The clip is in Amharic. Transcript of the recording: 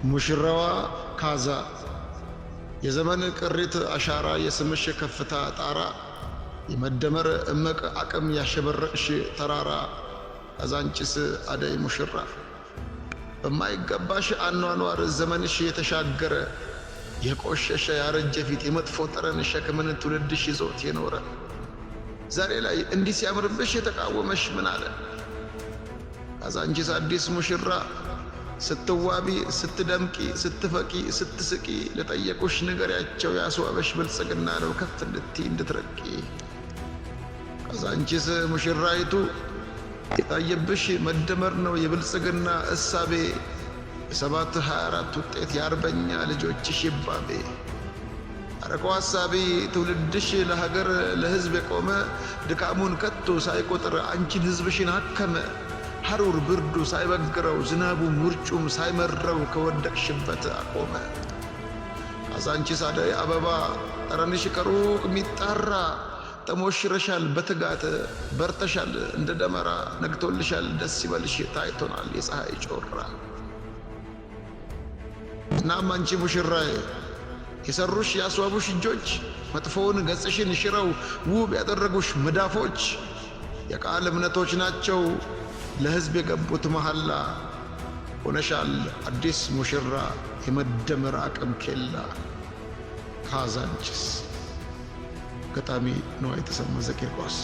ሙሽራዋ ካዛ የዘመን ቅሪት አሻራ የስምሽ ከፍታ ጣራ የመደመር እምቅ አቅም ያሸበረቅሽ ተራራ ካዛንቺስ አደይ ሙሽራ በማይገባሽ አኗኗር ዘመንሽ የተሻገረ የቆሸሸ ያረጀ ፊት የመጥፎ ጠረን ሸክምን ትውልድሽ ይዞት የኖረ ዛሬ ላይ እንዲህ ሲያምርብሽ የተቃወመሽ ምን አለ? ካዛንቺስ አዲስ ሙሽራ ስትዋቢ ስትደምቂ ስትፈቂ ስትስቂ ለጠየቁሽ ንገሪያቸው ያስዋበሽ ብልጽግና ነው ከፍ እንድትይ እንድትረቂ። ካዛንቺስ ሙሽራይቱ የታየብሽ መደመር ነው የብልጽግና እሳቤ የ724 ውጤት የአርበኛ ልጆችሽ ይባቤ አረቆ ሐሳቢ ትውልድሽ ለሀገር ለሕዝብ የቆመ ድካሙን ከቶ ሳይቆጥር አንቺን ሕዝብሽን አከመ ሐሩር ብርዱ ሳይበግረው ዝናቡም ውርጩም ሳይመረው ከወደቅሽበት አቆመ። ካዛንቺስ አደይ አበባ ጠረንሽ ከሩቅ ሚጣራ ተሞሽረሻል በትጋት በርተሻል እንደ ደመራ ነግቶልሻል ደስ ይበልሽ ታይቶናል የፀሐይ ጮራ። እናም አንቺ ሙሽራዬ የሰሩሽ ያስዋቡሽ እጆች መጥፎውን ገጽሽን ሽረው ውብ ያደረጉሽ መዳፎች የቃል እምነቶች ናቸው ለሕዝብ የገቡት መሐላ ሆነሻል አዲስ ሙሽራ የመደመር አቅም ኬላ። ካዛንቺስ ገጣሚ ነዋይ ተሰማ ዘቂርቆስ